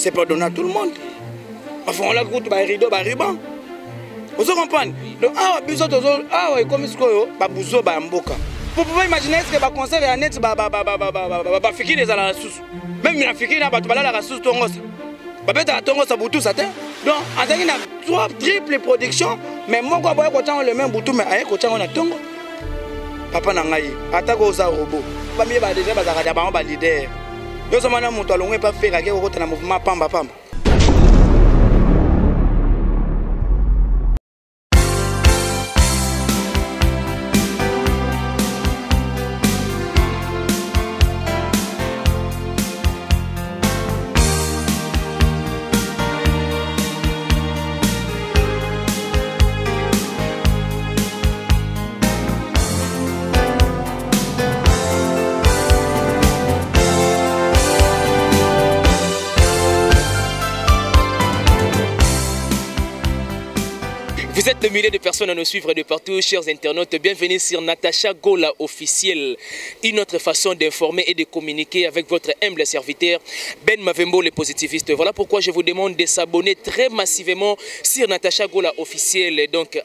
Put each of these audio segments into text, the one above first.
c'est pas donné à tout le monde. Enfin, on l'a coûté par rideau, par ruban. Vous comprenez? Donc, comme ce que mboka. Vous pouvez imaginer ce que va conserver un net, fiki des ala sous. Même il a fiki na la sous tongosa. Babeta tongosa boutou ça. Donc, en tant que trois triple production, mais mon quoi boy ko le même boutou mais aye ko na tongo. Papa na ngai, atako za robot. Ba mi ba déjà ba za ba leader. Yo somana mutu alongwe pas faire ke ko na mouvement pamba pamba. Vous êtes le milliers de personnes à nous suivre de partout, chers internautes. Bienvenue sur Natacha Gola officiel. Une autre façon d'informer et de communiquer avec votre humble serviteur, Ben Mavembo, le positiviste. Voilà pourquoi je vous demande de s'abonner très massivement sur Natacha Gola officiel. Donc,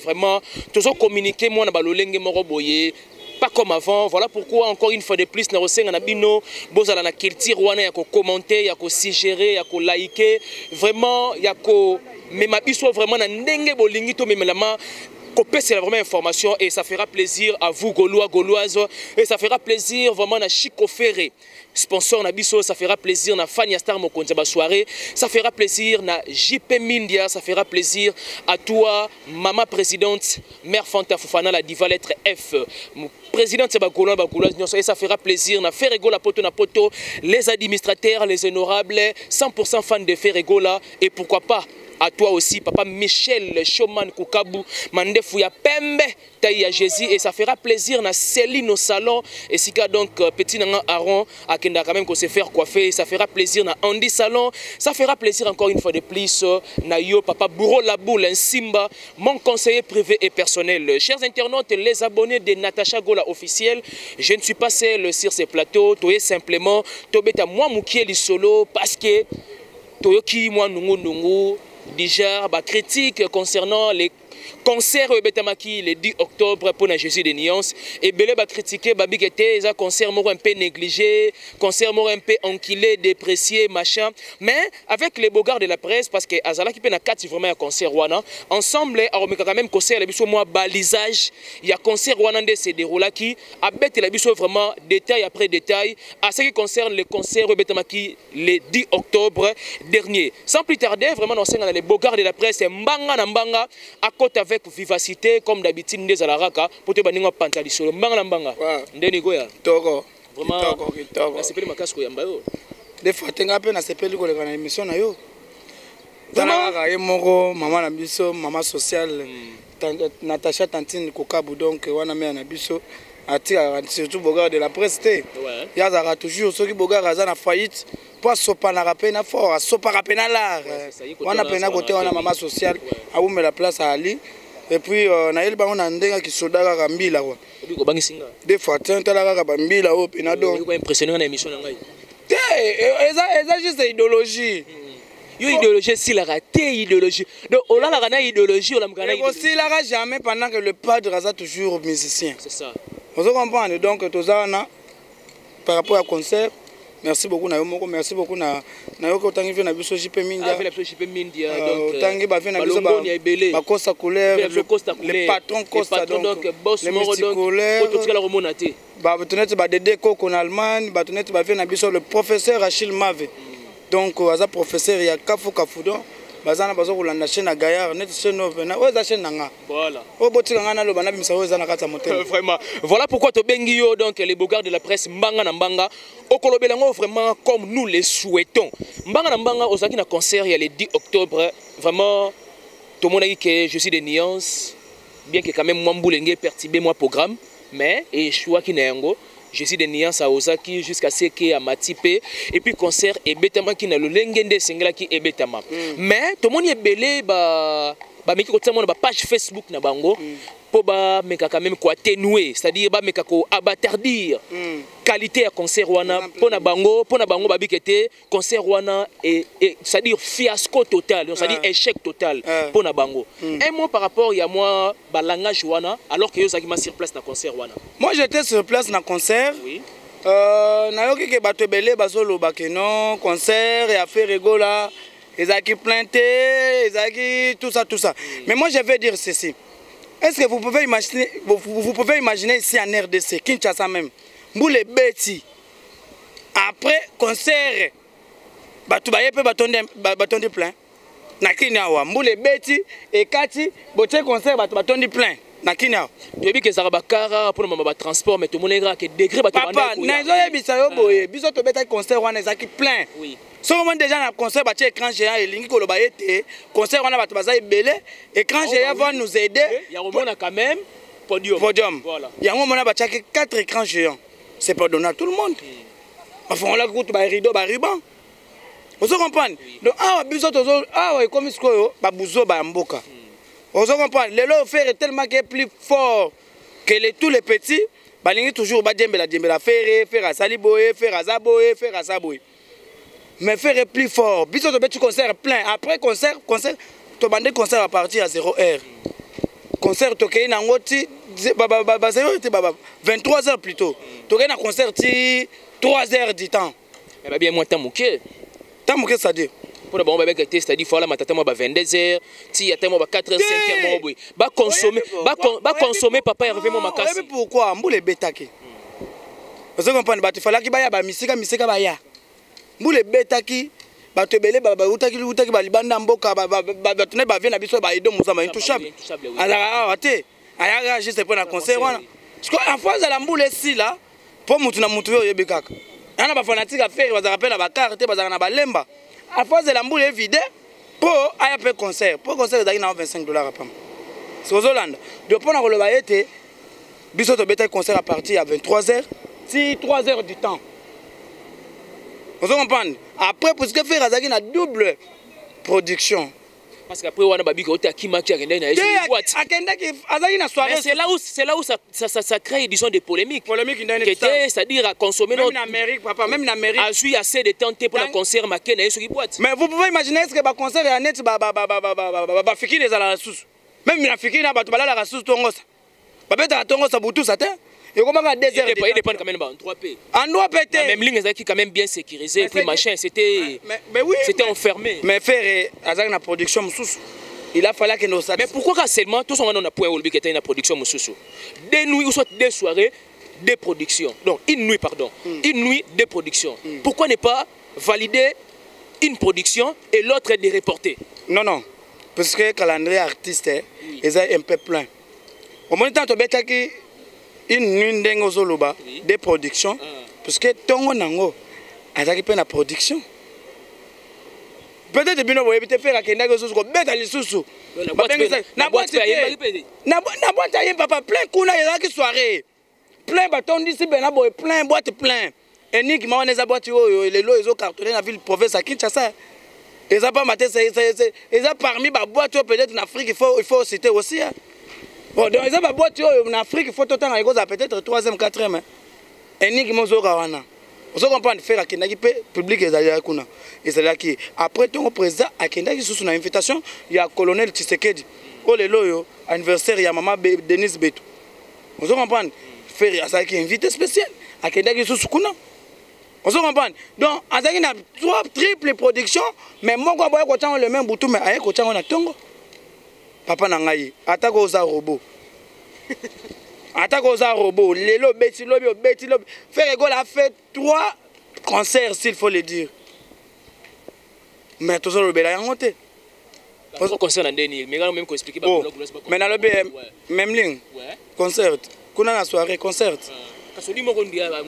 vraiment, toujours communiquer, moi, na moroboye. Pas comme avant, voilà pourquoi encore une fois de plus na rosenga na bino bozala na culture wana ya ko commenter, ya ko suggérer, ya ko liker, vraiment ya ko mema biso vraiment na ndenge bolingi to memelama c'est vraiment information et ça fera plaisir à vous Gaulois, Gauloises et ça fera plaisir vraiment à Chico Ferré, sponsor na biso, ça fera plaisir na Fania Star Mokonza ba soirée, ça fera plaisir na JP Mindia, ça fera plaisir à toi maman présidente Mère Fanta Fofana la diva lettre F. Présidente Bagoulan et ça fera plaisir na Ferregola poto na poto, les administrateurs, les honorables, 100% fans de Ferregola et pourquoi pas à toi aussi, papa Michel Choman Koukabu, Mandefu ya Pembe, Taïa Jésus, et ça fera plaisir na Céline au salon, et si donc petit Nanga Aaron, à Kenda quand même qu'on se faire coiffer, ça fera plaisir na Andy Salon, ça fera plaisir encore une fois de plus, na yo, papa Bouro Laboule, un Simba, mon conseiller privé et personnel. Chers internautes, les abonnés de Natacha Gola officiel, je ne suis pas seul sur ces plateaux, toye simplement, tobeta moi Moukieli solo, parce que toyoki moi nungu, déjà, critique concernant les concerts Betamaki le 10 octobre pour la Jésus de Nuance. Et Belé va critiquer Babi qui était un concert un peu négligé, concert un peu enquilé, déprécié, machin. Mais avec les beaux gars de la presse, parce que Azala qui peut na 4 vraiment un concert wana, ensemble, on a quand même concert la biso moi balisage, il y a concert wana de se déroule qui a bête la biso vraiment détail après détail à ce qui concerne le concert Betamaki le 10 octobre dernier. Sans plus tarder, vraiment on les beaux gars de la presse mbanga na mbanga à côté avec vivacité comme d'habitude des alaraka pour te baninga pantali solo mbanga na mbanga ndeni goya toko vraiment kitoko c'est pas makasko yamba yo des fois tenga pe na sepeli ko le kana émission na yo tanaka ye moko mama na biso mama sociale Natacha Tantine Kokabu donc wana me na biso atira surtout boga de la presse te yazaka toujours ceux qui boga raza na faillite pour sopana rapena fort sopara rapena l'art wana pena côté wana mama sociale a où met la place à Ali et puis na yeli bango na ndenga ki sodaka ka mbila kwa ko bangisinga des fois tantala ka mbila o pena donc ko impressionné na émission na ngai eza juste idéologie yo idéologie si la raté idéologie donc on a la idéologie on la mkana idéologie aussi la jamais pendant que le padre rasa toujours musicien c'est ça vous comprenez donc tozana par rapport à concert. Merci beaucoup na yomoko, merci beaucoup na yoko tangi fe na biso JP Mindia. Ah, JP Mindia donc tangi ba fe na biso ba Costa couleur, le patron Costa donc boss moro donc pour tout la remonter. Ba tenete ba Dédé Koko en Allemagne, ba tenete ba fe na biso le professeur Achille Mave. Donc aza professeur ya Kafu Kafudon. Bazana bazo kolanda chaîne na Gaillard net chaîne novena oza chaîne nanga voilà o botika ngana lo bana bimisa oza na kata motel vraiment voilà pourquoi to bengi yo donc les beaux gars de la presse mbanga na mbanga okolobela ngo vraiment comme nous les souhaitons mbanga na mbanga ozaki na concert il y a le 10 octobre vraiment tout le monde a dit que je suis de nuances bien que quand même moi mbulenge perturbé moi programme mais et choix qui na yango je suis de nuances à Osaki jusqu'à ce qui a Matipé et puis concert et Betama qui n'a le lengende singla qui est Betama mais tout le monde est belé bah ba meki ko tsamona ba page Facebook na bango po ba meka quand même ko atténuer, c'est-à-dire ba meka ko abatardir qualité ya concert wana po na bango ba bikete concert wana et c'est-à-dire fiasco total, c'est-à-dire échec total po na bango. Un mot par rapport ya moi ba langage wana alors que yo zaki ma sur place na concert wana. Moi j'étais sur place na concert. Oui. Nayoki ke bato belé bazolo bakeno concert et affaire rigola. Ezaki planté, ezaki tout ça. Mais moi je vais dire ceci. Est-ce que vous pouvez imaginer ici en RDC, Kinshasa même, Mboule Beti, après concert, Batubaye peut bâtonner plein. Nakinawa, Mboule Beti et Kati, boté concert, bâtonner plein. Nakinawa. Tu as vu que ça va car pour le transport, mais tout le monde est que degré bâtonner. Papa, Nazoye Bisayo Boye, Bisoto Beta concert, on est plein. Oui. Si on déjà dans le concert, il y a écran géant et l'ingi kolobayete, concert on a battu baza belé, écran géant va nous aider. Il y a quand même podium. Voilà. Il y a un moment battu 4 écrans géants. C'est pas donné à tout le monde. Enfin on a groupe ba rideau ba ruban. Vous comprenez? Donc ah biso tozo ah ouais comme isko ba buzo ba mboka. Vous comprenez? Le lot faire est tellement qu'il est plus fort que tous les petits, ba lingi toujours ba djembela faire à saliboye, faire à zaboye, faire à saboye. Mais faire plus fort. Bisous de petit concert plein. Après concert, tu bandé concert à partir à 0h. Concert toké na ngoti 23h plutôt. Toké na concert 3h du temps. Mais bien moins temps mouké. Temps mouké ça dit. Pour le bon bébé qui c'est-à-dire faut la matata moi 22h, ti ya moi 4h 5h moi boy. Ba consommer papa arrivé mon makasi. Mais pourquoi mboule betaki? Vous comprenez ba tu fallait ki ba ya ba misika ba ya. Mboule betaki bato belé utaki ba libanda mboka ba tone ba vient na biso ba edo musamba intouchable ala ate aya juste pour na concert wana parce que en face la mboule si là pour mutu na mutu yo yebikaka ana ba fanatique affaire ba rappelle ba carte ba na ba lemba en face la mboule vide pour aya pe concert pour concert ezaki na $25 apam c'est aux Hollande de pour na koloba ete biso to beta concert à partir à 23h si 3h du temps. Vous comprenez? Après, pour ce que faire, il y a une double production. Parce qu'après, on a babi qui a kimaki agenda na c'est là où ça crée disons des polémiques. C'est-à-dire à consommer même en Amérique, papa, même en Amérique. A eu assez de temps pour le concert maqué na sur boîte. Mais vous pouvez imaginer est-ce que le concert est net ba fiki les ala sous. Même la fiki na ba to la sous tongosa. Ba beta tongosa butu ça te. Et comment à 2 heures il dépend quand même en 3P. En 3P. Même ligne qui quand même bien sécurisé puis machin c'était oui, c'était enfermé. Mais faire avec la production mususu. Il a fallu que nous mais pourquoi seulement tous on a point au qui était une production mususu. Des nuits ou soit des soirées de production. Donc une nuit pardon. Une nuit de production. Pourquoi ne pas valider une production et l'autre de reporter? Non. Parce que le calendrier artiste est un peu plein. Au moment où tu as une nuit ndengo zoloba de production parce que tongo nango azaki pe na production peut-être bino boye bité faire akenda go susu ko beta lisusu na boîte aye papa plein kuna ezaki soirée plein batondi si bena boye plein boîte plein eniki ma wana za boîte oyo lelo ezo cartonner na ville province à Kinshasa eza pas maté c'est eza parmi ba boîte peut-être en Afrique il faut citer aussi hein. Bon, donc, les boîtes en Afrique, il faut peut-être 3e, 4e. Et ni qui wana. Vous comprenez faire à Kendaki public et après ton président à Kendaki sous une invitation, il y a colonel Tshisekedi. Oh le loyo anniversaire il y a maman Denise Beto. Vous comprenez faire à qui invité spécial à Kendaki sous kuna. Vous comprenez donc azaki na 3 triple production mais moi quoi boya ko tanga le même boutou mais aye ko tanga na tongo. Papa nangayi atako za robot atako za robot lelo beti lobi faire école a fait 3 concerts s'il faut le dire mais tout ça le bela yangote pour concert ndeni mais même ko expliquer ba mais na lobi même ligne concert kuna na soirée concert kasoli moko ndia a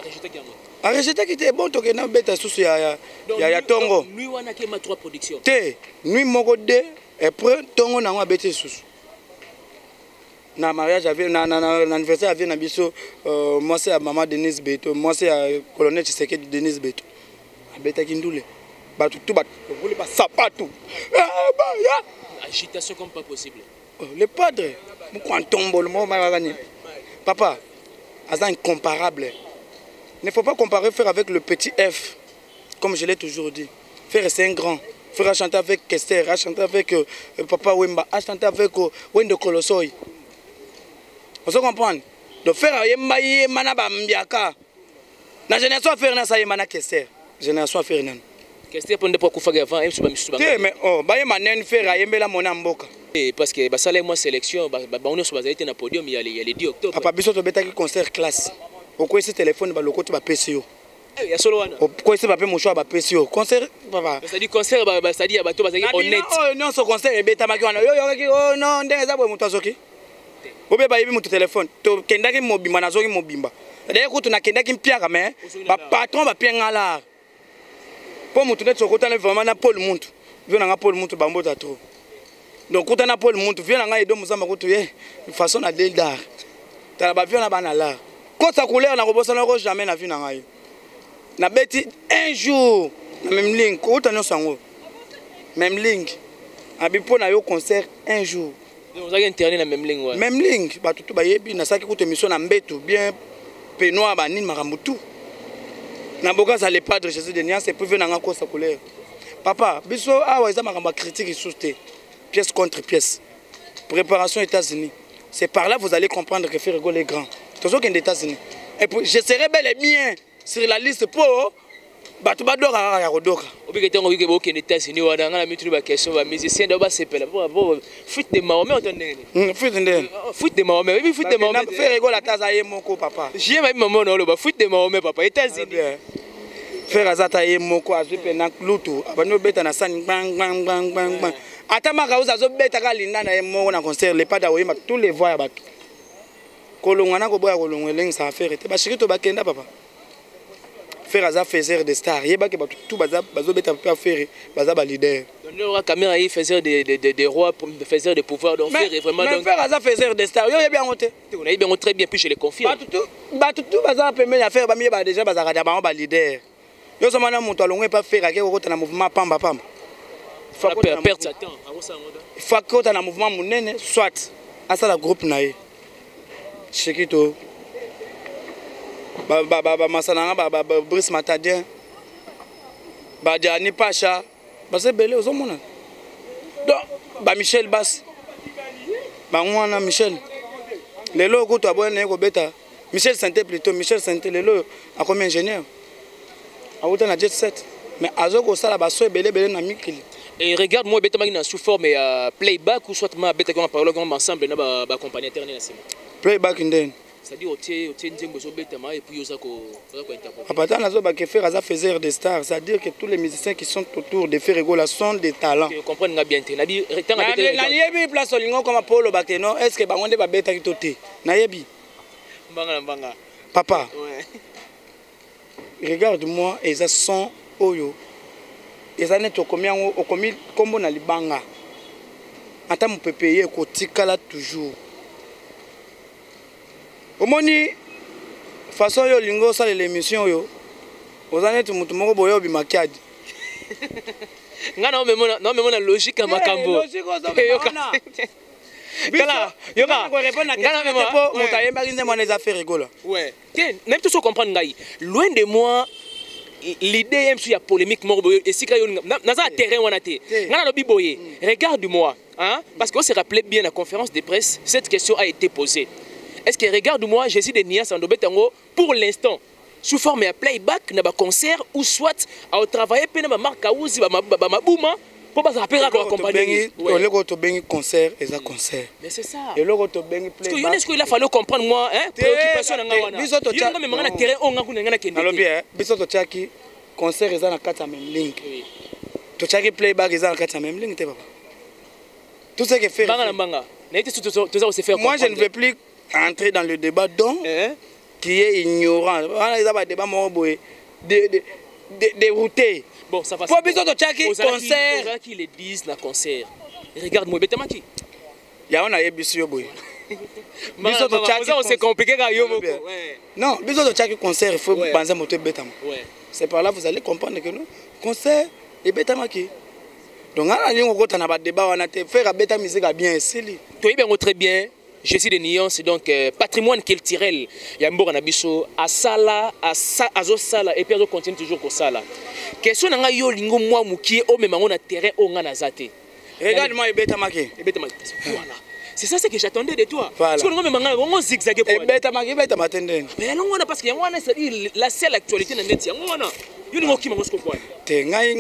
rejeter kiango a rejeter qui était bon to que na beta susu ya tongo nuit wana ke ma 3 production te nuit moko 2 et après tongo nango abete susu na mariage avait na anniversaire avait na biso moi c'est à maman Denise Beto moi c'est à colonel Tshisekedi Denise Beto abeta kindule batu tout bat voulait pas sapatou Agitation comme pas possible. Le padre, pourquoi on tombe le mot papa, c'est incomparable. Il ne faut pas comparer Frère avec le petit F, comme je l'ai toujours dit. Frère, c'est un grand. Frère a chanté avec Kester, a chanté avec Papa Wemba, a chanté avec Wende Kolosoi. Vous comprenez? Donc Frère Yemba Yemana Bambiaka. La génération Frère ça Yemana Kester. Génération Frère Nan. Kester pour ne pas couper avant, et mais oh, Bayemanen Frère Yemba la Monamboka. Parce que ça moi sélection, on est sur le podium, il y a les 10 octobre. Papa Biso to beta qui concert classe. Pourquoi ce téléphone ba lokoti ba PCO? Il y a solo wana. Pourquoi ce papier mon choix ba PCO? Concert papa. Ça dit concert ça dit bato ba honnête. Oh non ce concert est beta maki wana. Yo oh non ndenge za boy mutu azoki. Obe ba yebi mutu téléphone. To kendaki mobimba nazoki mobimba. D'ailleurs ko to na kendaki mpiaka mais ba patron ba pienga la. Pour mutu net sokota vraiment na Paul Muntu. Vio na Paul Muntu ba mbota trop. Donc quand on a Paul Muntu vient na edo muzamba ko to ye façon na deldar. Tala ba vio na bana la. Quand ça couleur na robosa na jamais na vie na ngai. Na beti un jour na même link ko tanyo sango. Même link. Abipo na yo concert un jour. Vous avez interné la même ligne. Même link ba tutu ba yebi na saki ko émission na mbeto bien penoa ba nini makambutu. Na boka ça les padres Jésus de Nia c'est pour venir na ko sa couleur. Papa, biso awa eza makamba critique souté. Pièce contre pièce. Préparation États-Unis. C'est par là que vous allez comprendre que Frère Hugo est grand. Toujours qu'il est aux États-Unis. Et puis, je serai bel et bien sur la liste pour Batubadora Yarodoka. Obi ketango wike boke les États-Unis wana ngala mitu ba question ba musicien doba sepela bo foot de Mahomet entendez. Foot de Mahomet, oui foot de Mahomet. Frère Hugo la taza ye moko papa. J'ai même maman no ba foot de Mahomet papa États-Unis. Frère Azata ye moko azupe na lutu abano beta na sani bang bang bang bang bang. Atama kauza zo beta ka linda na ye moko na concert les pas daoyema tous les voix ba. Kolongana ko boya kolongweleng sa affaire te ba shirito ba kenda papa. Frère Aza faiseur de stars. Il y a tout bazo beta pa faire baza ba leader. Le caméra il faiseur des rois, faiseur de pouvoir donc faire vraiment donc. Frère Aza faiseur de stars. Yo bien monté. On a bien très bien puis je le confirme. Tout baza permet à faire ba mi ba déjà baza kada ba leader. Yo so mana monto alongwe pa faire ke ko na mouvement pamba pamba. Faut perdre sa temps. Faut que tu na mouvement munene soit asa la groupe na ye. Chekito. Masananga Brice Matadien Diani Pacha c'est belé aux hommes donc Michel Bass Mwana Michel les logos to abonné ko beta Michel Santé plutôt Michel Santé les lots a comme ingénieur a autant na jet set mais azoko sala baso belé na mikili. Et regarde moi beta magina sous forme playback ou soit ma beta comme parole comme ensemble na ba compagnie interne na sima playback nden. C'est-à-dire et puis Apatan nazo ba Frère Aza faiseur de stars, c'est-à-dire que tous les musiciens qui sont autour de Frère Hugo sont des talents. Vous comprenez bien te. Nabi retanga beta. Na yebi place olingo comme Paulo Bakeno, est-ce que bangonde ba beta ki toté? Na yebi. Mbanga. Papa. Ouais. Regarde-moi et ça sont oyo. Et ça net okomi kombo na libanga. Ata mu payer ko tikala toujours. Omoni façon yo lingo ça l'émission yo ozane tu mutu moko boyo bimakiadi nga non mais mon logique makambo kala yoka nga non mais mutu ayemba kinze mwana les affaires rigola ouais même tout ce comprendre ngai loin de moi l'idée même si y a polémique moko boyo et si ka yo na za terrain wana te nga no biboye regarde-moi hein parce qu'on s'est rappelé bien la conférence de presse cette question a été posée. Est-ce que regarde-moi, Jésus de Nia Sandobetango pour l'instant sous forme de playback, na ba concert ou soit à travailler pe na ba marka uzi ba mabouma pour pas rappeler à accompagner. On le go to bengi concert et ça concert. Mais c'est ça. Et le go to bengi playback. Parce que il a fallu comprendre moi hein préoccupation na ngawana. Biso to cha. Yo ngame mangana terrain on ngakuna ngana kende. Alors bien, biso to chaki concert et ça na kata même link. To chaki playback et ça na kata même link te papa. Tout ce que fait. Banga. Na été tout ça on s'est fait. Moi je ne veux plus entrer dans le débat donc qui est ignorant. On a des débats déroutés. Bon, ça va. Pour besoin de chaque concert. Aux qui le disent la concert. Regarde-moi, Betamaki. Il y a un abusé boy. C'est compliqué quand non, besoin de chaque concert, il faut penser à moto Betama. C'est par là vous allez comprendre que nous concert et Betamaki. Donc on a un débat, on a fait la bêta musique à bien essayer. Toi, bien très bien. Je suis de Nyon, c'est donc patrimoine culturel. Il y a un bon abisso à Sala, à Sala, et puis on continue toujours au Sala. Question n'a yo lingo moi mukie au même on a terrain au Ganazate. Regarde-moi, bêta maqué. Voilà. C'est ça ce que j'attendais de toi. Voilà. Parce que nous on zigzaguer pour. Bêta maqué, bêta matende. Mais non, on a parce qu'il y a la seule actualité dans net. On a. Yo lingo qui mango quoi. Te ngai.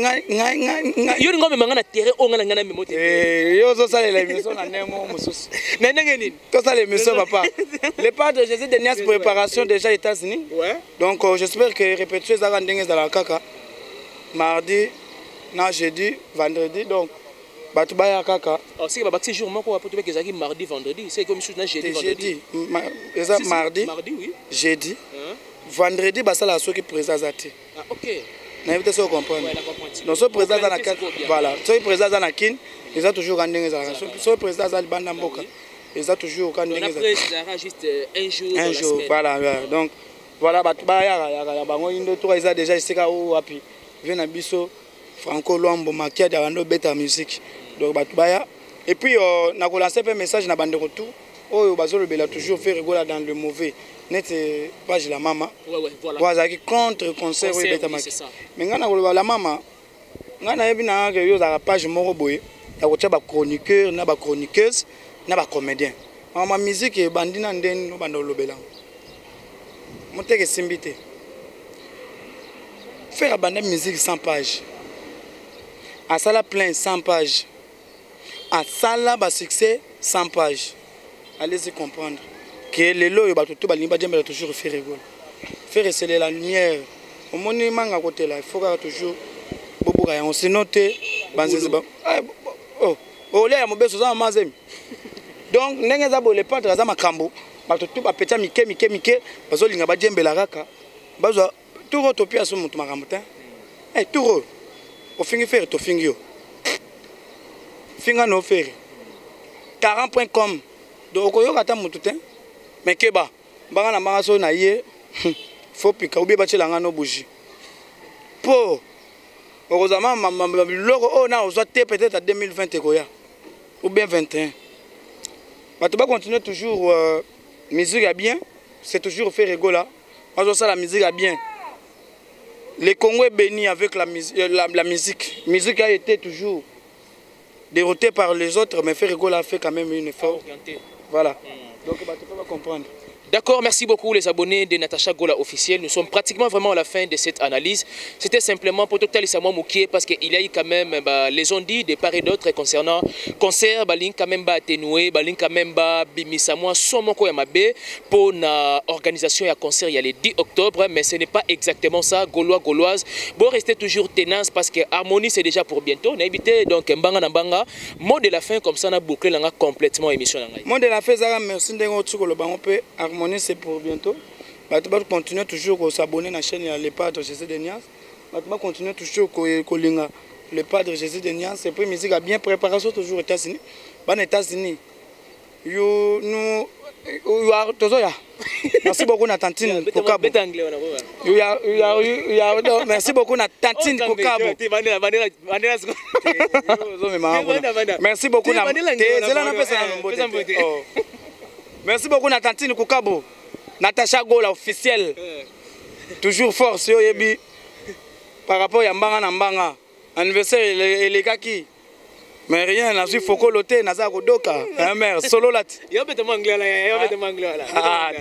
Yo lingo même on a terrain au Ganazate même moté. Yo zo ça les émissions na nemo mususu. Na ndengeni. Tout ça les émissions papa. Le Padre Jésus de Nias préparation déjà aux États-Unis. Ouais. Donc j'espère que répétition ça va ndenge dans la kaka. Mardi, na jeudi, vendredi donc Batubaya kaka. Alors si baba jour moi quoi pour que ça mardi vendredi, c'est comme chose na jeudi vendredi. Jeudi. Mardi. Mardi oui. Jeudi. Vendredi bah ça la so qui présente zati. Ah OK. Na éviter ça comprendre. Ouais, la comprendre. Donc ce président dans la voilà, ce président dans la kin, ils ont toujours gagné les arrangements. Ce président dans le banda mboka, ils ont toujours gagné les arrangements. On a juste un jour dans la semaine. Voilà, donc voilà Batubaya ya bango indo to ils ont déjà ici au api. Vient à biso Franco Lombo makia de rando beta musique. Donc Batubaya et puis on a lancé un message na bande retour. Oh bazolo bela toujours faire rigoler dans le mauvais. Net page la maman. Ouais voilà. Voilà qui contre concert oui beta makia. Mais ngana ko la maman. Ngana yebi na que yo za page moko boye. Ya ko tia ba chroniqueur na ba chroniqueuse na ba comédien. Ma musique e bandina ndeni no banda lobela. Moteke simbité. Faire abandonner musique 100 pages. À ça la plein 100 pages. À ça là bas succès 100 pages. Allez-y comprendre que les lois ba tout ba limba djemba toujours faire rigoler. Faire receler la lumière. Au moni manga côté là, il faut toujours bobo ga on se noter banzezi ba. Oh là mo beso za mazemi. Donc ndenge za bo le patre za makambo. Ba tout ba pecha mike bazo linga ba djembela kaka. Bazo tout rotopia sur mon maramutin. Eh tout au fingi faire to fingio. Finga no faire. 40.com. Donc oyo kata mututin. Mais keba banga na manga so na ye. Faut pika obi ba chelanga no bougie. Po heureusement logo on a osé peut-être à 2020 ekoya ou bien 21. Bah tu vas continuer toujours musique à bien, c'est toujours faire rigoler. Moi ça la musique à bien. Le Congo est béni avec la musique. La musique a été toujours dérotée par les autres, mais Ferrigo a fait quand même une effort. Voilà. Donc tu peux comprendre. D'accord, merci beaucoup les abonnés de Natacha Gola officiel. Nous sommes pratiquement vraiment à la fin de cette analyse. C'était simplement pour total Isamo Moukié parce qu'il y a eu quand même les ondits de part et d'autre concernant concert, balin quand même atténué, balin quand même bimisamo somoko yamabe pour la organisation et concert il y a le 10 octobre, mais ce n'est pas exactement ça. Gauloise, bon rester toujours tenace parce que harmonie c'est déjà pour bientôt. On a évité donc mbanga na mbanga. Mot de la fin comme ça on a bouclé complètement émission. Mot de la fin, Zara, merci d'être le banc c'est pour bientôt. Tu vas continuer toujours à s'abonner à la chaîne Le Padre Jésus de Nias. Tu vas continuer toujours à lire Le Padre Jésus de Nias. C'est pour musique à bien préparation toujours aux États-Unis. Aux États-Unis. Merci beaucoup Natantine Kokabo. Merci beaucoup Natantine Kokabo. Merci beaucoup Merci beaucoup Natantine Kokabo. Natacha Gola officiel. Toujours fort sur Yebi. Par rapport à Mbanga Nambanga. Anniversaire les kaki. Mais rien, na suis foko loté naza kodoka. Mère solo lat. Yo bete mangla là. Ah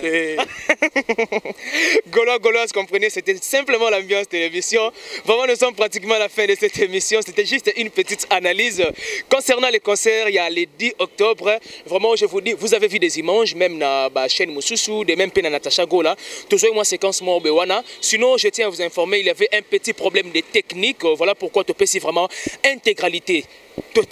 Gauloise, comprenez, c'était simplement l'ambiance télévision. Vraiment nous sommes pratiquement à la fin de cette émission, c'était juste une petite analyse concernant les concerts, il y a le 10 octobre. Vraiment je vous dis, vous avez vu des images même na ba chaîne Mususu, de même pena Natacha Gola. Toujours moi séquence moi Bewana. Sinon je tiens à vous informer, il y avait un petit problème de technique. Voilà pourquoi tu peux si vraiment intégralité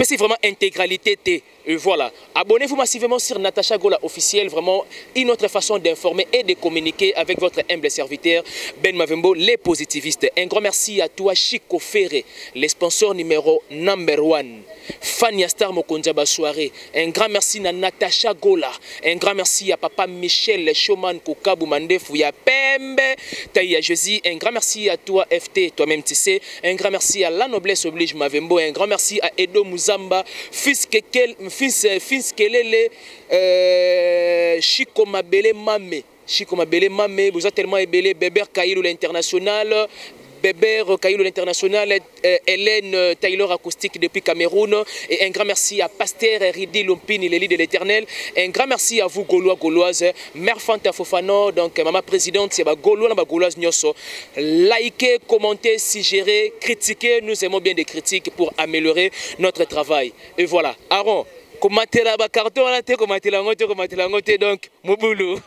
c'est vraiment intégralité. Et voilà. Abonnez-vous massivement sur Natacha Gola officiel. Vraiment une autre façon d'informer et de communiquer avec votre humble serviteur Ben Mavembo, les positivistes. Un grand merci à toi Chico Ferré, les sponsors numéro #1. Fania Star Mokonjaba Soirée. Un grand merci à Natacha Gola. Un grand merci à papa Michel Choman Kokabu Mandef ya Pembe Taïa Jésus. Un grand merci à toi FT, toi-même tu sais. Un grand merci à La Noblesse Oblige Mavembo. Un grand merci à Edo Muzamba, fils Kelele, Chico Mabele Mame. Chico Mabele Mame, vous êtes tellement ébélé. Beber Kailou l'international. Beber Kailou l'international, Hélène Taylor acoustique depuis Cameroun. Et un grand merci à Pasteur Ridi Lompini, l'élite de l'éternel. Un grand merci à vous, Gaulois, Gauloises. Mère Fanta Fofano, donc maman présidente, c'est Gaulois, Gauloises Nyoso. Likez, commentez, suggérez, critiquez. Nous aimons bien des critiques pour améliorer notre travail. Et voilà. Aaron, commentez la carton, commentez la ngote, donc, mon boulot.